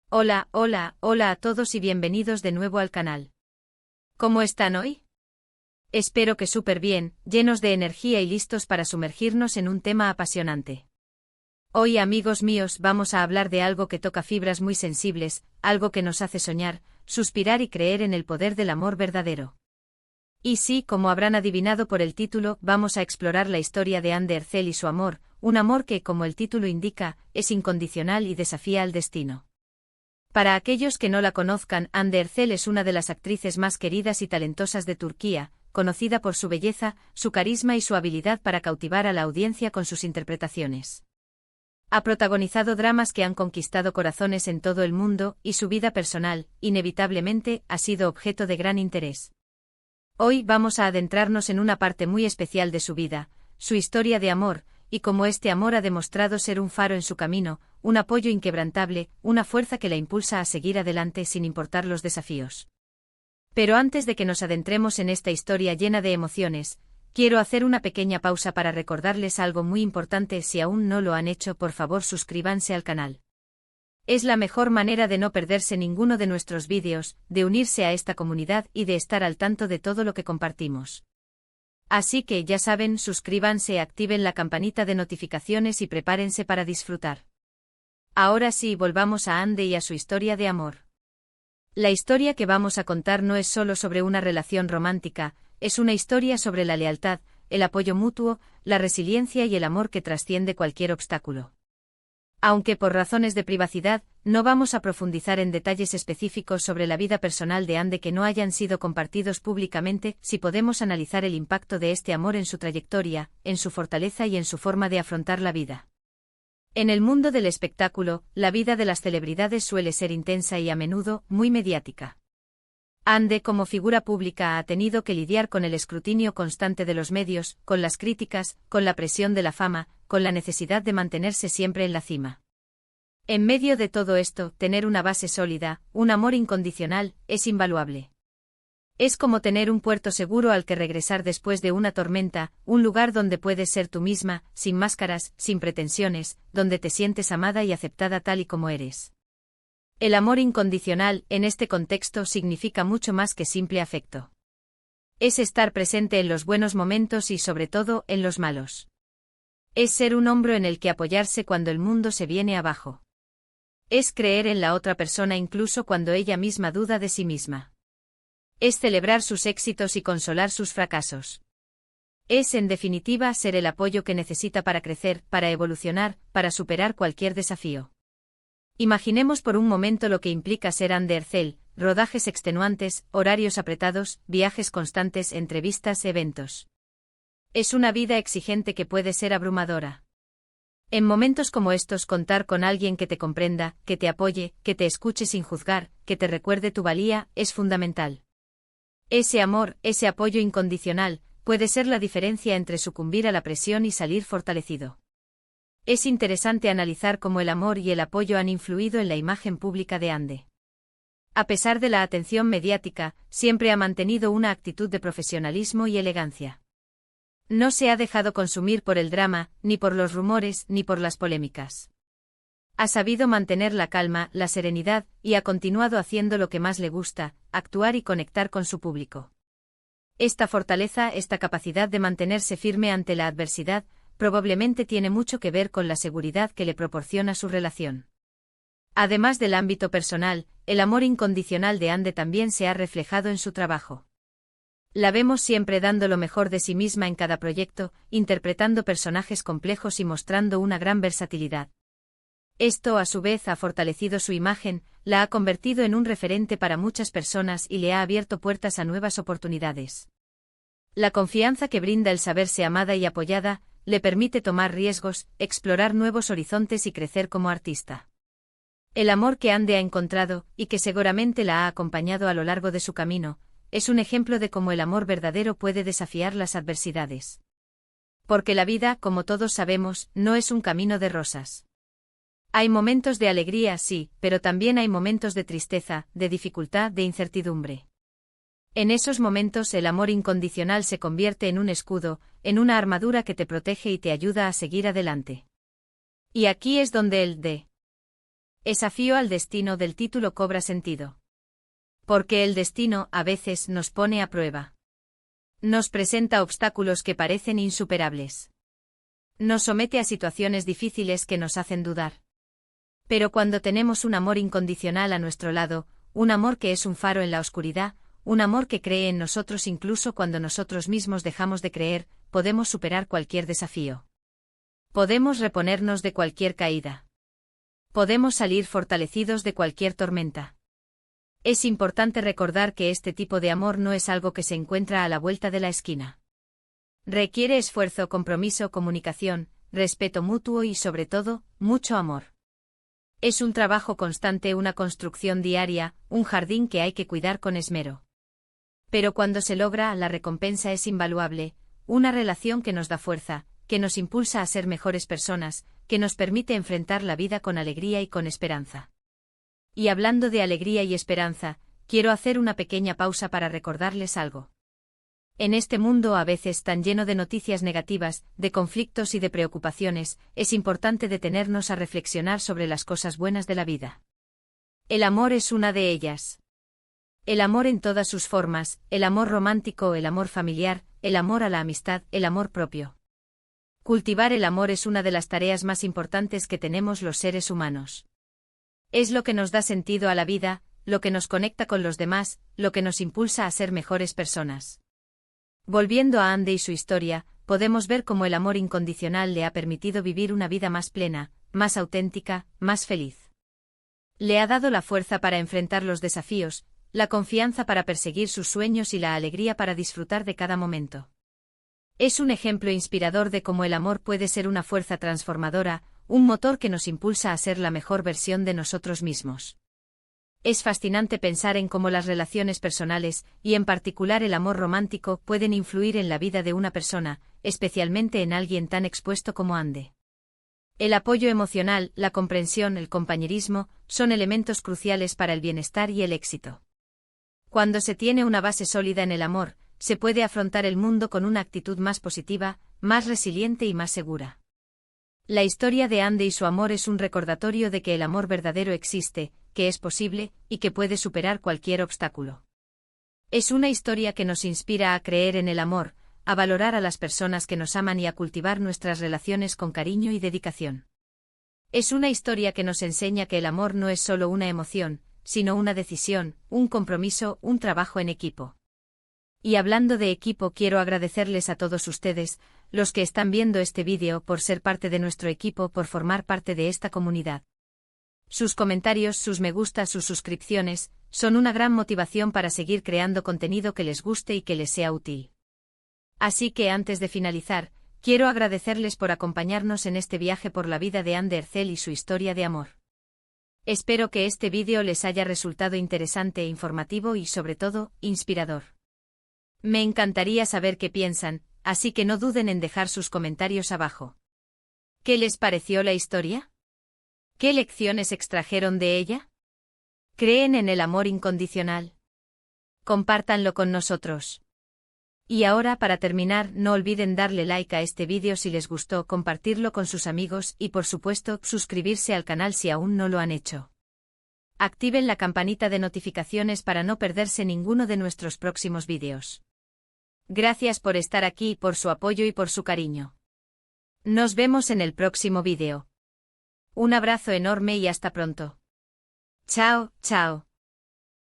Hola, hola, hola a todos y bienvenidos de nuevo al canal. ¿Cómo están hoy? Espero que súper bien, llenos de energía y listos para sumergirnos en un tema apasionante. Hoy, amigos míos, vamos a hablar de algo que toca fibras muy sensibles, algo que nos hace soñar, suspirar y creer en el poder del amor verdadero. Y sí, como habrán adivinado por el título, vamos a explorar la historia de Anne de Hercel y su amor, un amor que, como el título indica, es incondicional y desafía al destino. Para aquellos que no la conozcan, Anne de Hercel es una de las actrices más queridas y talentosas de Turquía, conocida por su belleza, su carisma y su habilidad para cautivar a la audiencia con sus interpretaciones. Ha protagonizado dramas que han conquistado corazones en todo el mundo, y su vida personal, inevitablemente, ha sido objeto de gran interés. Hoy vamos a adentrarnos en una parte muy especial de su vida, su historia de amor, y cómo este amor ha demostrado ser un faro en su camino, un apoyo inquebrantable, una fuerza que la impulsa a seguir adelante sin importar los desafíos. Pero antes de que nos adentremos en esta historia llena de emociones, quiero hacer una pequeña pausa para recordarles algo muy importante. Si aún no lo han hecho, por favor suscríbanse al canal. Es la mejor manera de no perderse ninguno de nuestros vídeos, de unirse a esta comunidad y de estar al tanto de todo lo que compartimos. Así que ya saben, suscríbanse, activen la campanita de notificaciones y prepárense para disfrutar. Ahora sí, volvamos a Anne y a su historia de amor. La historia que vamos a contar no es solo sobre una relación romántica, es una historia sobre la lealtad, el apoyo mutuo, la resiliencia y el amor que trasciende cualquier obstáculo. Aunque por razones de privacidad, no vamos a profundizar en detalles específicos sobre la vida personal de Anne que no hayan sido compartidos públicamente. Sí podemos analizar el impacto de este amor en su trayectoria, en su fortaleza y en su forma de afrontar la vida. En el mundo del espectáculo, la vida de las celebridades suele ser intensa y a menudo muy mediática. Anne, como figura pública, ha tenido que lidiar con el escrutinio constante de los medios, con las críticas, con la presión de la fama, con la necesidad de mantenerse siempre en la cima. En medio de todo esto, tener una base sólida, un amor incondicional, es invaluable. Es como tener un puerto seguro al que regresar después de una tormenta, un lugar donde puedes ser tú misma, sin máscaras, sin pretensiones, donde te sientes amada y aceptada tal y como eres. El amor incondicional, en este contexto, significa mucho más que simple afecto. Es estar presente en los buenos momentos y sobre todo en los malos. Es ser un hombro en el que apoyarse cuando el mundo se viene abajo. Es creer en la otra persona incluso cuando ella misma duda de sí misma. Es celebrar sus éxitos y consolar sus fracasos. Es, en definitiva, ser el apoyo que necesita para crecer, para evolucionar, para superar cualquier desafío. Imaginemos por un momento lo que implica ser Anne de Hercel: rodajes extenuantes, horarios apretados, viajes constantes, entrevistas, eventos. Es una vida exigente que puede ser abrumadora. En momentos como estos, contar con alguien que te comprenda, que te apoye, que te escuche sin juzgar, que te recuerde tu valía, es fundamental. Ese amor, ese apoyo incondicional, puede ser la diferencia entre sucumbir a la presión y salir fortalecido. Es interesante analizar cómo el amor y el apoyo han influido en la imagen pública de Anne. A pesar de la atención mediática, siempre ha mantenido una actitud de profesionalismo y elegancia. No se ha dejado consumir por el drama, ni por los rumores, ni por las polémicas. Ha sabido mantener la calma, la serenidad, y ha continuado haciendo lo que más le gusta: actuar y conectar con su público. Esta fortaleza, esta capacidad de mantenerse firme ante la adversidad, probablemente tiene mucho que ver con la seguridad que le proporciona su relación. Además del ámbito personal, el amor incondicional de Anne también se ha reflejado en su trabajo. La vemos siempre dando lo mejor de sí misma en cada proyecto, interpretando personajes complejos y mostrando una gran versatilidad. Esto, a su vez, ha fortalecido su imagen, la ha convertido en un referente para muchas personas y le ha abierto puertas a nuevas oportunidades. La confianza que brinda el saberse amada y apoyada, le permite tomar riesgos, explorar nuevos horizontes y crecer como artista. El amor que Anne ha encontrado, y que seguramente la ha acompañado a lo largo de su camino, es un ejemplo de cómo el amor verdadero puede desafiar las adversidades. Porque la vida, como todos sabemos, no es un camino de rosas. Hay momentos de alegría, sí, pero también hay momentos de tristeza, de dificultad, de incertidumbre. En esos momentos el amor incondicional se convierte en un escudo, en una armadura que te protege y te ayuda a seguir adelante. Y aquí es donde el Desafío al destino del título cobra sentido. Porque el destino, a veces, nos pone a prueba. Nos presenta obstáculos que parecen insuperables. Nos somete a situaciones difíciles que nos hacen dudar. Pero cuando tenemos un amor incondicional a nuestro lado, un amor que es un faro en la oscuridad, un amor que cree en nosotros incluso cuando nosotros mismos dejamos de creer, podemos superar cualquier desafío. Podemos reponernos de cualquier caída. Podemos salir fortalecidos de cualquier tormenta. Es importante recordar que este tipo de amor no es algo que se encuentra a la vuelta de la esquina. Requiere esfuerzo, compromiso, comunicación, respeto mutuo y, sobre todo, mucho amor. Es un trabajo constante, una construcción diaria, un jardín que hay que cuidar con esmero. Pero cuando se logra, la recompensa es invaluable, una relación que nos da fuerza, que nos impulsa a ser mejores personas, que nos permite enfrentar la vida con alegría y con esperanza. Y hablando de alegría y esperanza, quiero hacer una pequeña pausa para recordarles algo. En este mundo a veces tan lleno de noticias negativas, de conflictos y de preocupaciones, es importante detenernos a reflexionar sobre las cosas buenas de la vida. El amor es una de ellas. El amor en todas sus formas, el amor romántico, el amor familiar, el amor a la amistad, el amor propio. Cultivar el amor es una de las tareas más importantes que tenemos los seres humanos. Es lo que nos da sentido a la vida, lo que nos conecta con los demás, lo que nos impulsa a ser mejores personas. Volviendo a Andy y su historia, podemos ver cómo el amor incondicional le ha permitido vivir una vida más plena, más auténtica, más feliz. Le ha dado la fuerza para enfrentar los desafíos, la confianza para perseguir sus sueños y la alegría para disfrutar de cada momento. Es un ejemplo inspirador de cómo el amor puede ser una fuerza transformadora, un motor que nos impulsa a ser la mejor versión de nosotros mismos. Es fascinante pensar en cómo las relaciones personales, y en particular el amor romántico, pueden influir en la vida de una persona, especialmente en alguien tan expuesto como Andy. El apoyo emocional, la comprensión, el compañerismo, son elementos cruciales para el bienestar y el éxito. Cuando se tiene una base sólida en el amor, se puede afrontar el mundo con una actitud más positiva, más resiliente y más segura. La historia de Andy y su amor es un recordatorio de que el amor verdadero existe, que es posible, y que puede superar cualquier obstáculo. Es una historia que nos inspira a creer en el amor, a valorar a las personas que nos aman y a cultivar nuestras relaciones con cariño y dedicación. Es una historia que nos enseña que el amor no es solo una emoción, sino una decisión, un compromiso, un trabajo en equipo. Y hablando de equipo, quiero agradecerles a todos ustedes, los que están viendo este vídeo, por ser parte de nuestro equipo, por formar parte de esta comunidad. Sus comentarios, sus me gusta, sus suscripciones, son una gran motivación para seguir creando contenido que les guste y que les sea útil. Así que antes de finalizar, quiero agradecerles por acompañarnos en este viaje por la vida de Andy Ercel y su historia de amor. Espero que este vídeo les haya resultado interesante, informativo y sobre todo, inspirador. Me encantaría saber qué piensan, así que no duden en dejar sus comentarios abajo. ¿Qué les pareció la historia? ¿Qué lecciones extrajeron de ella? ¿Creen en el amor incondicional? Compártanlo con nosotros. Y ahora, para terminar, no olviden darle like a este vídeo si les gustó, compartirlo con sus amigos y, por supuesto, suscribirse al canal si aún no lo han hecho. Activen la campanita de notificaciones para no perderse ninguno de nuestros próximos vídeos. Gracias por estar aquí, por su apoyo y por su cariño. Nos vemos en el próximo vídeo. Un abrazo enorme y hasta pronto. Chao, chao.